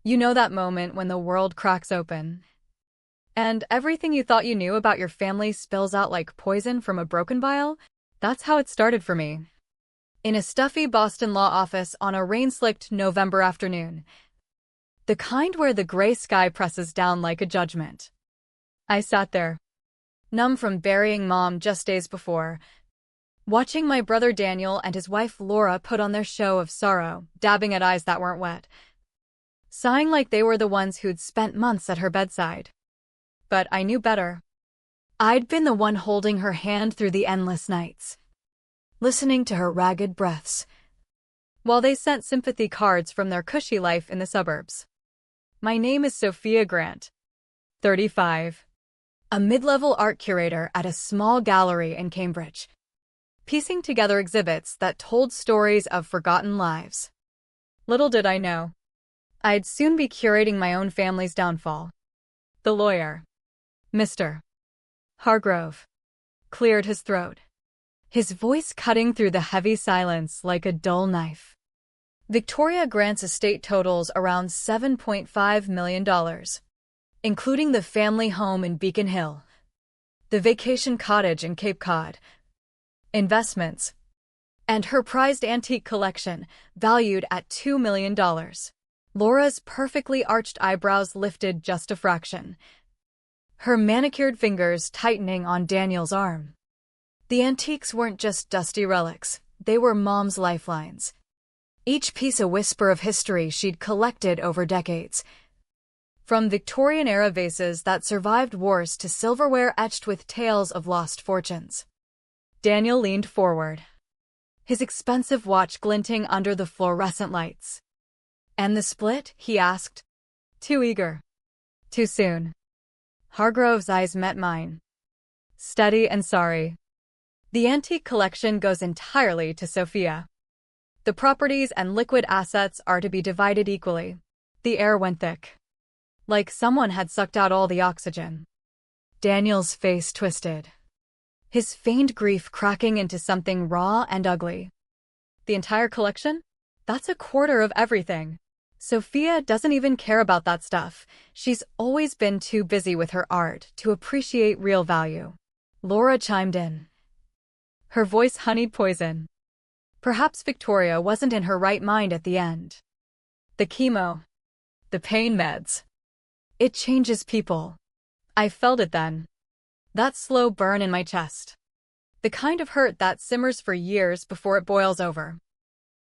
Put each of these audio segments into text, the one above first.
You know that moment when the world cracks open, and everything you thought you knew about your family spills out like poison from a broken vial? That's how it started for me. In a stuffy Boston law office on a rain-slicked November afternoon. The kind where the gray sky presses down like a judgment. I sat there, numb from burying Mom just days before, watching my brother Daniel and his wife Laura put on their show of sorrow, dabbing at eyes that weren't wet, sighing like they were the ones who'd spent months at her bedside. But I knew better. I'd been the one holding her hand through the endless nights, listening to her ragged breaths, while they sent sympathy cards from their cushy life in the suburbs. My name is Sophia Grant, 35, a mid-level art curator at a small gallery in Cambridge, piecing together exhibits that told stories of forgotten lives. Little did I know, I'd soon be curating my own family's downfall. The lawyer, Mr. Hargrove, cleared his throat, his voice cutting through the heavy silence like a dull knife. Victoria Grant's estate totals around $7.5 million, including the family home in Beacon Hill, the vacation cottage in Cape Cod, investments, and her prized antique collection, valued at $2 million. Laura's perfectly arched eyebrows lifted just a fraction, her manicured fingers tightening on Daniel's arm. The antiques weren't just dusty relics, they were Mom's lifelines. Each piece a whisper of history she'd collected over decades. From Victorian-era vases that survived wars to silverware etched with tales of lost fortunes. Daniel leaned forward, his expensive watch glinting under the fluorescent lights. "And the split?" he asked. Too eager. Too soon. Hargrove's eyes met mine, steady and sorry. "The antique collection goes entirely to Sophia. The properties and liquid assets are to be divided equally." The air went thick, like someone had sucked out all the oxygen. Daniel's face twisted, his feigned grief cracking into something raw and ugly. "The entire collection? That's a quarter of everything. Sophia doesn't even care about that stuff. She's always been too busy with her art to appreciate real value." Laura chimed in, her voice honeyed poison. Perhaps Victoria wasn't in her right mind at the end. The chemo, the pain meds. It changes people. I felt it then. That slow burn in my chest. The kind of hurt that simmers for years before it boils over.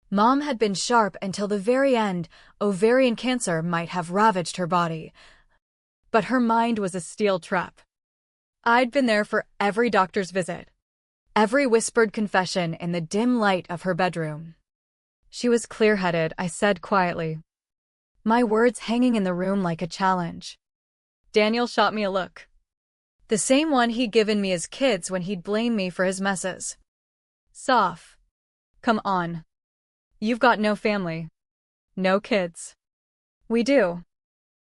Mom had been sharp until the very end. Ovarian cancer might have ravaged her body, but her mind was a steel trap. I'd been there for every doctor's visit, every whispered confession in the dim light of her bedroom. She was clear-headed, I said quietly, my words hanging in the room like a challenge. Daniel shot me a look, the same one he'd given me as kids when he'd blame me for his messes. Soph, come on. You've got no family. No kids. We do.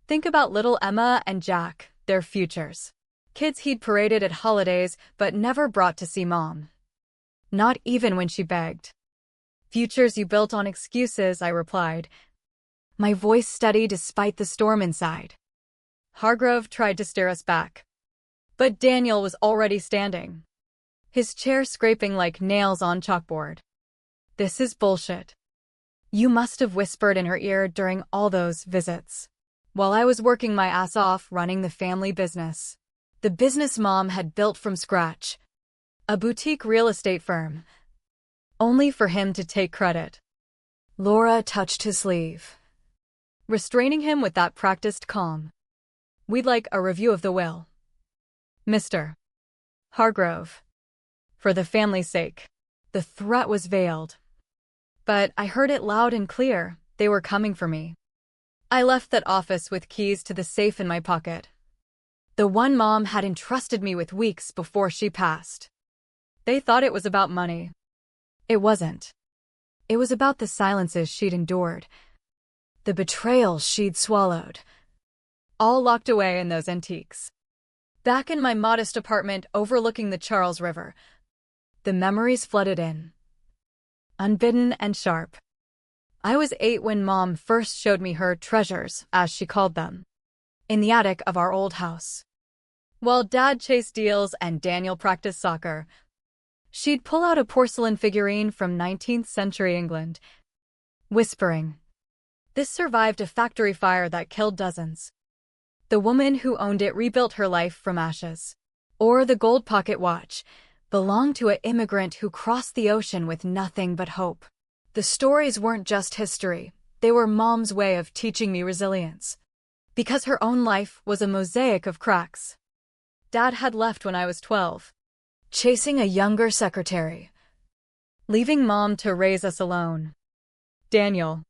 Think about little Emma and Jack, their futures. Kids he'd paraded at holidays but never brought to see Mom. Not even when she begged. Futures you built on excuses, I replied, my voice steady despite the storm inside. Hargrove tried to steer us back, but Daniel was already standing, his chair scraping like nails on chalkboard. "This is bullshit. You must have whispered in her ear during all those visits, while I was working my ass off running the family business. The business Mom had built from scratch. A boutique real estate firm. Only for him to take credit." Laura touched his sleeve, restraining him with that practiced calm. "We'd like a review of the will, Mr. Hargrove. For the family's sake." The threat was veiled, but I heard it loud and clear. They were coming for me. I left that office with keys to the safe in my pocket, the one Mom had entrusted me with weeks before she passed. They thought it was about money. It wasn't. It was about the silences she'd endured, the betrayals she'd swallowed, all locked away in those antiques. Back in my modest apartment overlooking the Charles River, the memories flooded in, unbidden and sharp. I was 8 when Mom first showed me her treasures, as she called them, in the attic of our old house. While Dad chased deals and Daniel practiced soccer, she'd pull out a porcelain figurine from 19th century England, whispering, "This survived a factory fire that killed dozens. The woman who owned it rebuilt her life from ashes." Or the gold pocket watch belonged to an immigrant who crossed the ocean with nothing but hope. The stories weren't just history, they were Mom's way of teaching me resilience. Because her own life was a mosaic of cracks. Dad had left when I was 12, chasing a younger secretary, leaving Mom to raise us alone. Daniel,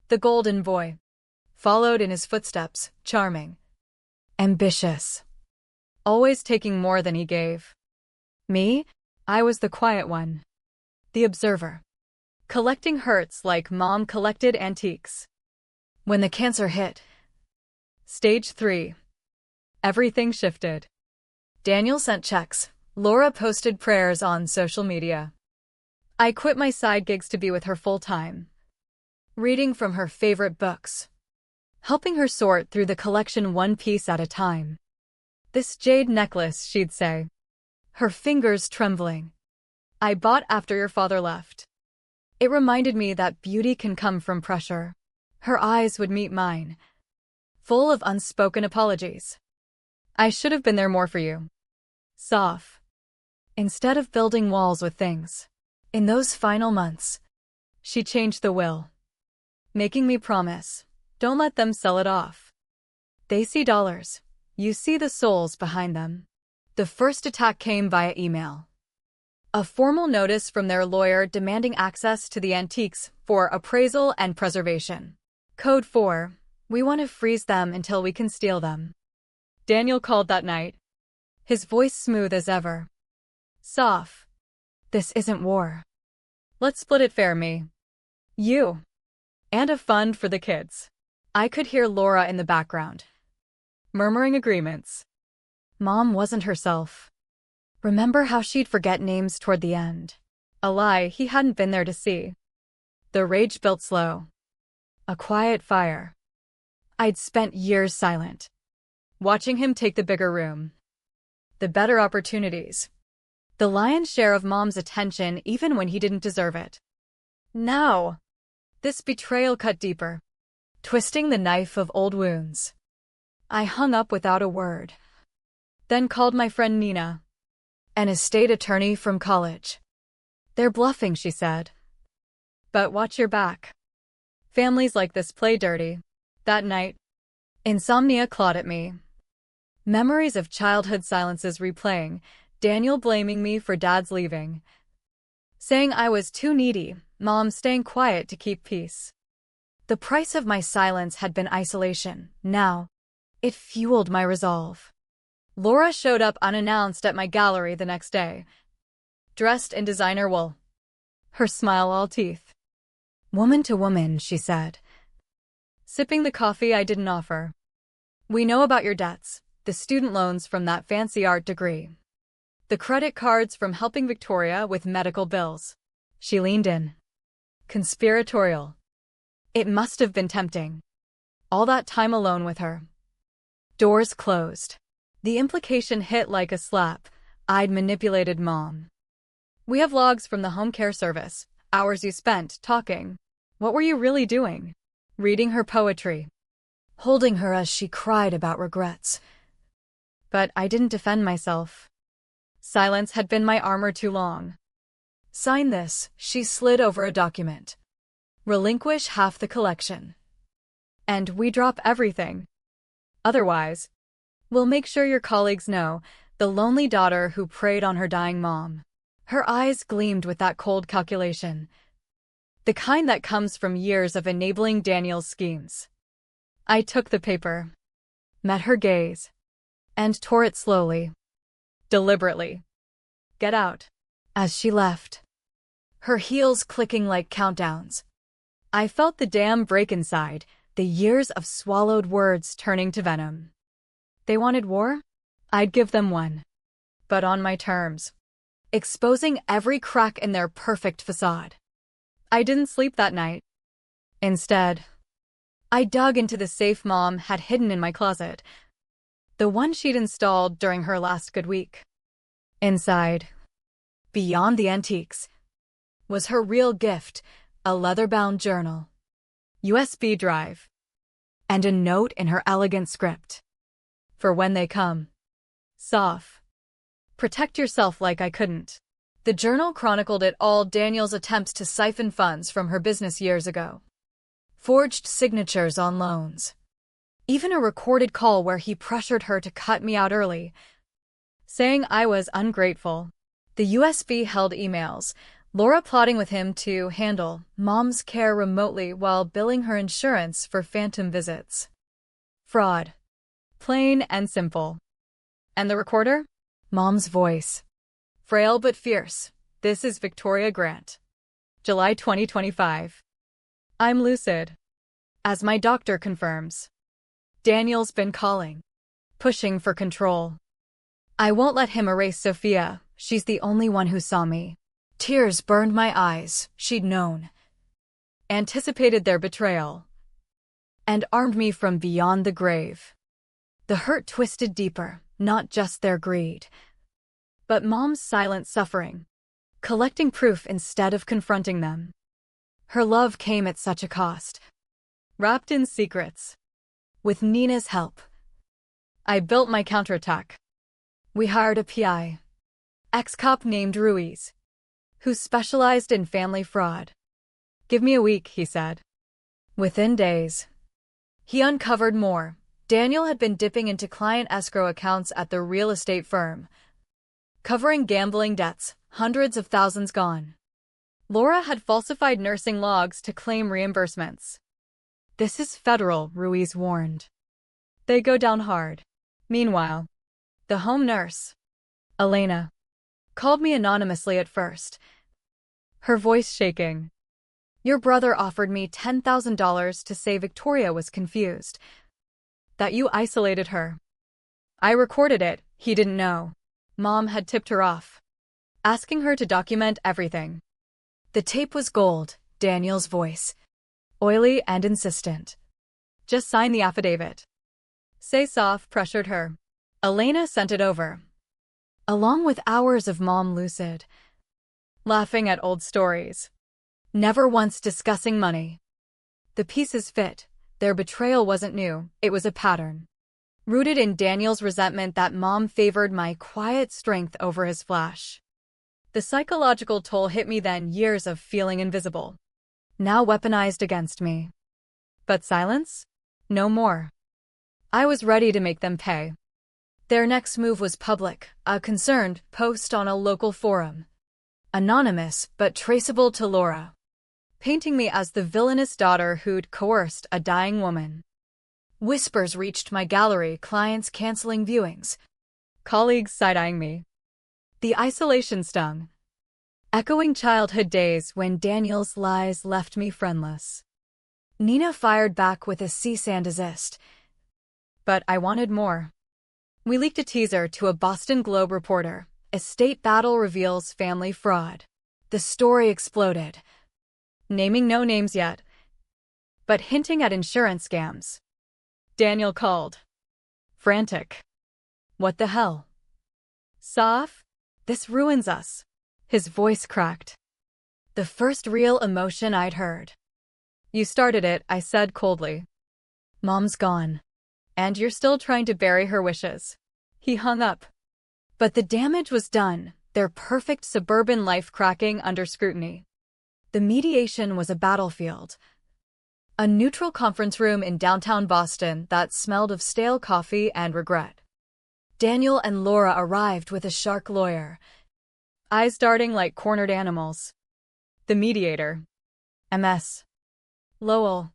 the golden boy, followed in his footsteps, charming, ambitious, always taking more than he gave. Me? I was the quiet one, the observer, collecting hurts like Mom collected antiques. When the cancer hit, stage 3, everything shifted. Daniel sent checks, Laura posted prayers on social media. I quit my side gigs to be with her full-time, reading from her favorite books, helping her sort through the collection one piece at a time. "This jade necklace," she'd say, her fingers trembling, "I bought after your father left." It reminded me that beauty can come from pressure. Her eyes would meet mine, full of unspoken apologies. "I should have been there more for you." Soft. Instead of building walls with things. In those final months, she changed the will, making me promise, "Don't let them sell it off. They see dollars. You see the souls behind them." The first attack came via email. A formal notice from their lawyer demanding access to the antiques for appraisal and preservation. Code 4, "We want to freeze them until we can steal them." Daniel called that night, his voice smooth as ever. "Soft. This isn't war. Let's split it fair, me. You. And a fund for the kids." I could hear Laura in the background, murmuring agreements. Mom wasn't herself. Remember how she'd forget names toward the end? A lie he hadn't been there to see. The rage built slow. A quiet fire. I'd spent years silent, watching him take the bigger room, the better opportunities, the lion's share of Mom's attention even when he didn't deserve it. Now, this betrayal cut deeper, twisting the knife of old wounds. I hung up without a word. Then called my friend Nina, an estate attorney from college. "They're bluffing," she said. "But watch your back. Families like this play dirty." That night, insomnia clawed at me. Memories of childhood silences replaying, Daniel blaming me for Dad's leaving, saying I was too needy, Mom staying quiet to keep peace. The price of my silence had been isolation. Now, it fueled my resolve. Laura showed up unannounced at my gallery the next day, dressed in designer wool, her smile all teeth. "Woman to woman," she said, sipping the coffee I didn't offer. "We know about your debts, the student loans from that fancy art degree, the credit cards from helping Victoria with medical bills." She leaned in, conspiratorial. It must have been tempting. All that time alone with her. Doors closed. The implication hit like a slap. I'd manipulated Mom. "We have logs from the home care service, hours you spent talking." What were you really doing? Reading her poetry, holding her as she cried about regrets. But I didn't defend myself. Silence had been my armor too long. "Sign this," she slid over a document. "Relinquish half the collection. And we drop everything. Otherwise, we'll make sure your colleagues know, the lonely daughter who preyed on her dying mom." Her eyes gleamed with that cold calculation, the kind that comes from years of enabling Daniel's schemes. I took the paper, met her gaze, and tore it slowly, deliberately. "Get out." As she left, her heels clicking like countdowns, I felt the dam break inside, the years of swallowed words turning to venom. They wanted war? I'd give them one. But on my terms, exposing every crack in their perfect facade. I didn't sleep that night. Instead, I dug into the safe Mom had hidden in my closet, the one she'd installed during her last good week. Inside, beyond the antiques, was her real gift, a leather-bound journal, USB drive, and a note in her elegant script. For when they come. Soph. Protect yourself like I couldn't. The journal chronicled it all: Daniel's attempts to siphon funds from her business years ago. Forged signatures on loans. Even a recorded call where he pressured her to cut me out early, saying I was ungrateful. The USB held emails, Laura plotting with him to handle Mom's care remotely while billing her insurance for phantom visits. Fraud. Plain and simple. And the recorder? Mom's voice. Frail but fierce. This is Victoria Grant. July 2025. I'm lucid. As my doctor confirms. Daniel's been calling. Pushing for control. I won't let him erase Sophia. She's the only one who saw me. Tears burned my eyes. She'd known. Anticipated their betrayal. And armed me from beyond the grave. The hurt twisted deeper, not just their greed, but Mom's silent suffering, collecting proof instead of confronting them. Her love came at such a cost. Wrapped in secrets. With Nina's help, I built my counterattack. We hired a PI, ex-cop named Ruiz, who specialized in family fraud. Give me a week, he said. Within days, he uncovered more. Daniel had been dipping into client escrow accounts at the real estate firm, covering gambling debts, hundreds of thousands gone. Laura had falsified nursing logs to claim reimbursements. This is federal, Ruiz warned. They go down hard. Meanwhile, the home nurse, Elena, called me anonymously at first, her voice shaking. Your brother offered me $10,000 to say Victoria was confused. That you isolated her. I recorded it, he didn't know. Mom had tipped her off, asking her to document everything. The tape was gold, Daniel's voice, oily and insistent. Just sign the affidavit. Say Soph pressured her. Elena sent it over, along with hours of Mom lucid, laughing at old stories, never once discussing money. The pieces fit. Their betrayal wasn't new, it was a pattern. Rooted in Daniel's resentment that Mom favored my quiet strength over his flash. The psychological toll hit me then, years of feeling invisible. Now weaponized against me. But silence? No more. I was ready to make them pay. Their next move was public, a concerned post on a local forum. Anonymous, but traceable to Laura. Painting me as the villainous daughter who'd coerced a dying woman. Whispers reached my gallery, clients canceling viewings, colleagues side-eyeing me. The isolation stung, echoing childhood days when Daniel's lies left me friendless. Nina fired back with a cease and desist. But I wanted more. We leaked a teaser to a Boston Globe reporter. Estate battle reveals family fraud. The story exploded. Naming no names yet, but hinting at insurance scams. Daniel called. Frantic. What the hell? Soph? This ruins us. His voice cracked. The first real emotion I'd heard. You started it, I said coldly. Mom's gone. And you're still trying to bury her wishes. He hung up. But the damage was done, their perfect suburban life cracking under scrutiny. The mediation was a battlefield. A neutral conference room in downtown Boston that smelled of stale coffee and regret. Daniel and Laura arrived with a shark lawyer, eyes darting like cornered animals. The mediator, MS. Lowell,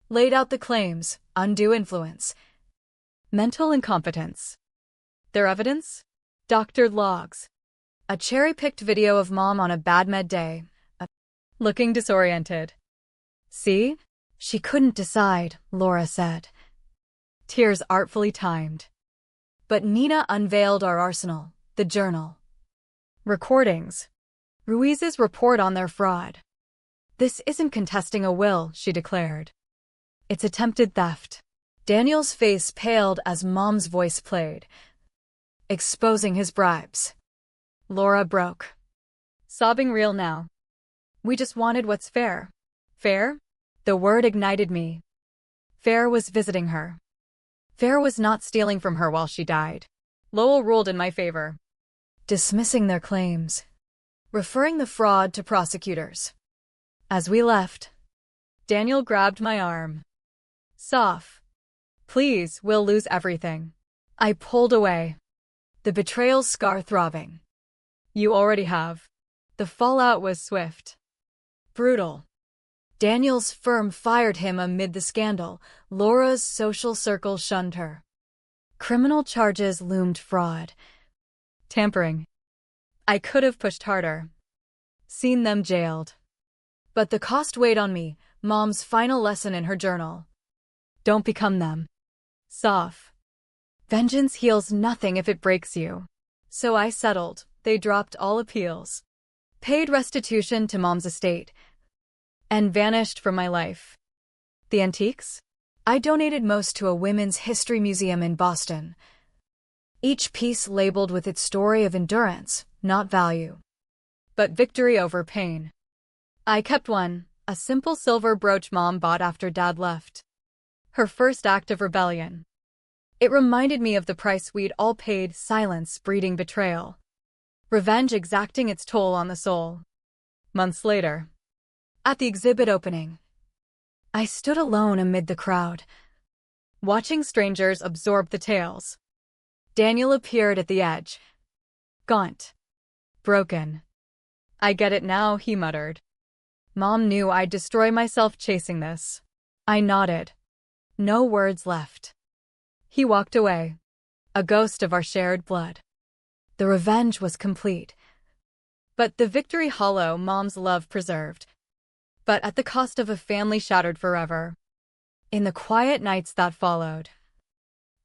laid out the claims: undue influence, mental incompetence. Their evidence? Doctored logs. A cherry-picked video of Mom on a bad med day, looking disoriented. See? She couldn't decide, Laura said. Tears artfully timed. But Nina unveiled our arsenal, the journal. Recordings. Ruiz's report on their fraud. "This isn't contesting a will," she declared. "It's attempted theft." Daniel's face paled as Mom's voice played, exposing his bribes. Laura broke, sobbing real now. "We just wanted what's fair." Fair? The word ignited me. Fair was visiting her. Fair was not stealing from her while she died. Lowell ruled in my favor, dismissing their claims, referring the fraud to prosecutors. As we left, Daniel grabbed my arm. "Soph, please, we'll lose everything." I pulled away, the betrayal scar throbbing. "You already have." The fallout was swift, brutal. Daniel's firm fired him amid the scandal. Laura's social circle shunned her. Criminal charges loomed: fraud, tampering. I could have pushed harder, seen them jailed. But the cost weighed on me. Mom's final lesson in her journal: don't become them. Soph, vengeance heals nothing if it breaks you. So I settled. They dropped all appeals, paid restitution to Mom's estate, and vanished from my life. The antiques? I donated most to a women's history museum in Boston, each piece labeled with its story of endurance, not value, but victory over pain. I kept one, a simple silver brooch Mom bought after Dad left. Her first act of rebellion. It reminded me of the price we'd all paid: silence breeding betrayal, revenge exacting its toll on the soul. Months later, at the exhibit opening, I stood alone amid the crowd, watching strangers absorb the tales. Daniel appeared at the edge, gaunt, broken. "I get it now," he muttered. "Mom knew I'd destroy myself chasing this." I nodded. No words left. He walked away, a ghost of our shared blood. The revenge was complete, but the victory hollow. Mom's love preserved, but at the cost of a family shattered forever. In the quiet nights that followed,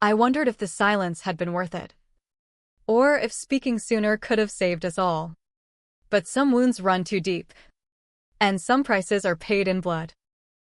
I wondered if the silence had been worth it, or if speaking sooner could have saved us all. But some wounds run too deep, and some prices are paid in blood.